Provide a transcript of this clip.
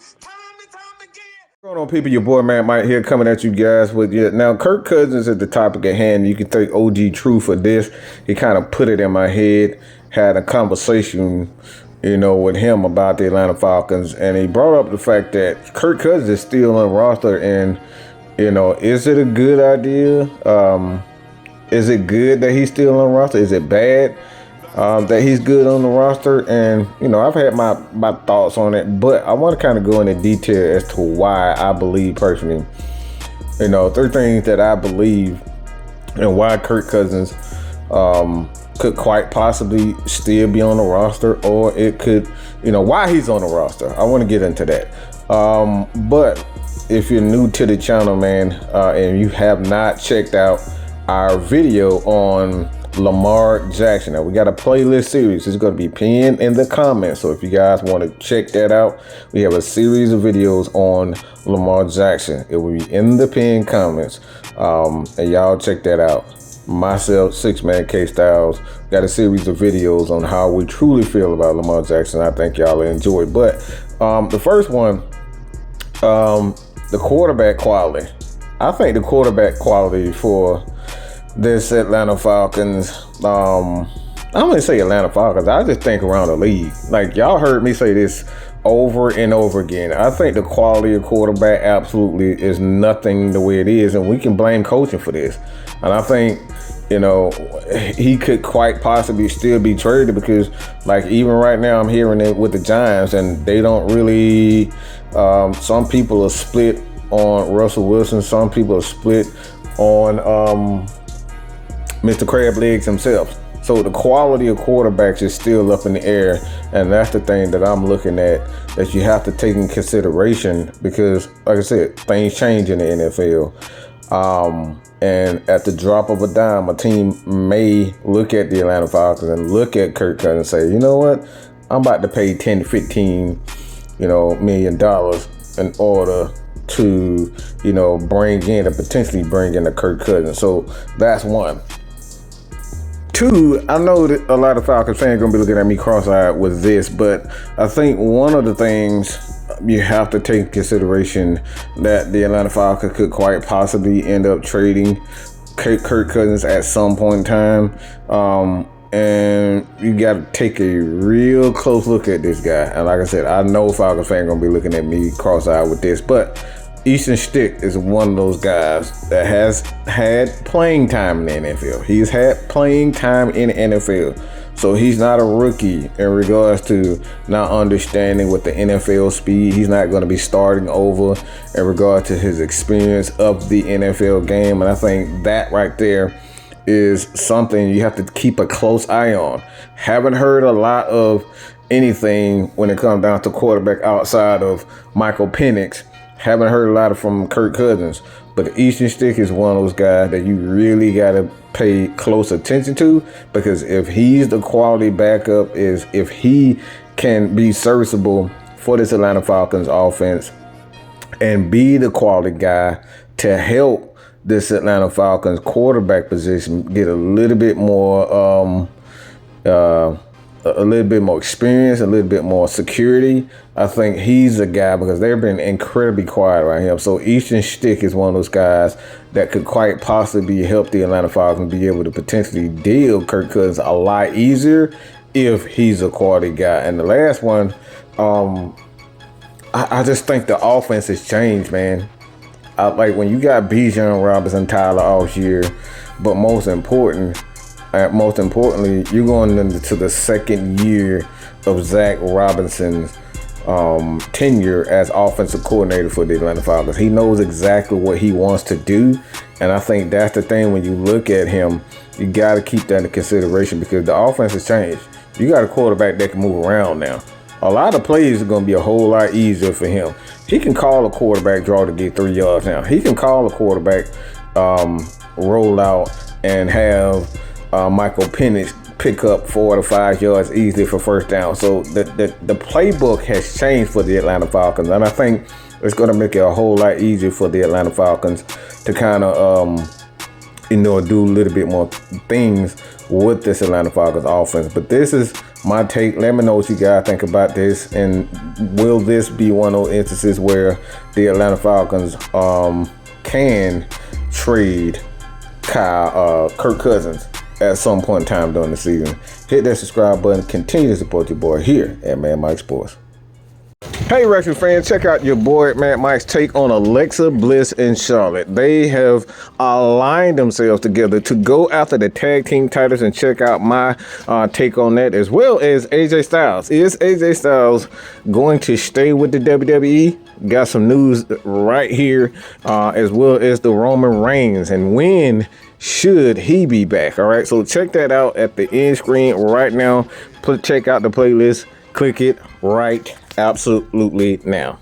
What's going on, people? Your boy Man Mike here, coming at you guys with you. Now, Kirk Cousins is the topic at hand. You can thank OG True for this. He kind of put it in my head, had a conversation, with him about the Atlanta Falcons, and he brought up the fact that Kirk Cousins is still on the roster, and, is it a good idea? Is it good that he's still on the roster? Is it bad that he's good on the roster? And, I've had my thoughts on it, but I want to kind of go into detail as to why I believe personally, three things that I believe and why Kirk Cousins could quite possibly still be on the roster, or it could, why he's on the roster. I want to get into that. But if you're new to the channel, man, and you have not checked out our video on Lamar Jackson. Now, we got a playlist series. It's going to be pinned in the comments. So if you guys want to check that out, we have a series of videos on Lamar Jackson. It will be in the pinned comments. And y'all check that out. Myself, Six Man K Styles, got a series of videos on how we truly feel about Lamar Jackson. I think y'all will enjoy. But the first one, the quarterback quality. I think the quarterback quality for this Atlanta Falcons, I'm gonna say Atlanta Falcons, I just think around the league. Like, y'all heard me say this over and over again. I think the quality of quarterback absolutely is nothing the way it is, and we can blame coaching for this. And I think, he could quite possibly still be traded because, like, even right now I'm hearing it with the Giants, and they don't really, some people are split on Russell Wilson, some people are split on Mr. Crab Legs himself. So the quality of quarterbacks is still up in the air, and that's the thing that I'm looking at that you have to take in consideration because, like I said, things change in the NFL. And at the drop of a dime, a team may look at the Atlanta Falcons and look at Kirk Cousins and say, you know what, I'm about to pay $10 to $15 million in order to, potentially bring in a Kirk Cousins. So that's one. Two, I know that a lot of Falcons fans are going to be looking at me cross-eyed with this, but I think one of the things you have to take into consideration that the Atlanta Falcons could quite possibly end up trading Kirk Cousins at some point in time. And you got to take a real close look at this guy. And like I said, I know Falcons fans are going to be looking at me cross-eyed with this, but Easton Stick is one of those guys that has had playing time in the NFL. He's had playing time in the NFL. So he's not a rookie in regards to not understanding what the NFL speed. He's not going to be starting over in regard to his experience of the NFL game. And I think that right there is something you have to keep a close eye on. Haven't heard a lot of anything when it comes down to quarterback outside of Michael Penix. Haven't heard a lot from Kirk Cousins, but the Eastern Stick is one of those guys that you really got to pay close attention to, because if he's the quality backup, is if he can be serviceable for this Atlanta Falcons offense and be the quality guy to help this Atlanta Falcons quarterback position get a little bit more experience, a little bit more security, I think he's a guy, because they've been incredibly quiet around him. So Easton Stick is one of those guys that could quite possibly help the Atlanta Falcons be able to potentially deal Kirk Cousins a lot easier if he's a quality guy. And the last one, I just think the offense has changed, man. Like when you got Bijan Robinson, Tyler Allgeier, but most importantly, you're going into the second year of Zack Robinson's tenure as offensive coordinator for the Atlanta Falcons. He knows exactly what he wants to do, and I think that's the thing. When you look at him, you got to keep that in consideration, because the offense has changed. You got a quarterback that can move around now. A lot of plays are going to be a whole lot easier for him. He can call a quarterback draw to get 3 yards now. He can call a quarterback roll out and have Michael Penix pick up 4 to 5 yards easily for first down. So the playbook has changed for the Atlanta Falcons, and I think it's going to make it a whole lot easier for the Atlanta Falcons to kind of do a little bit more things with this Atlanta Falcons offense. But this is my take. Let me know what you guys think about this, and will this be one of those instances where the Atlanta Falcons can trade Kirk Cousins at some point in time during the season? Hit that subscribe button. Continue to support your boy here at Mad Mike Sports. Hey, wrestling fans, check out your boy Mad Mike's take on Alexa Bliss and Charlotte. They have aligned themselves together to go after the tag team titles, and check out my take on that, as well as AJ Styles. Is AJ Styles going to stay with the WWE? Got some news right here, as well as the Roman Reigns, and when should he be back? All right, so check that out at the end screen right now. Check out the playlist. Click it right absolutely now.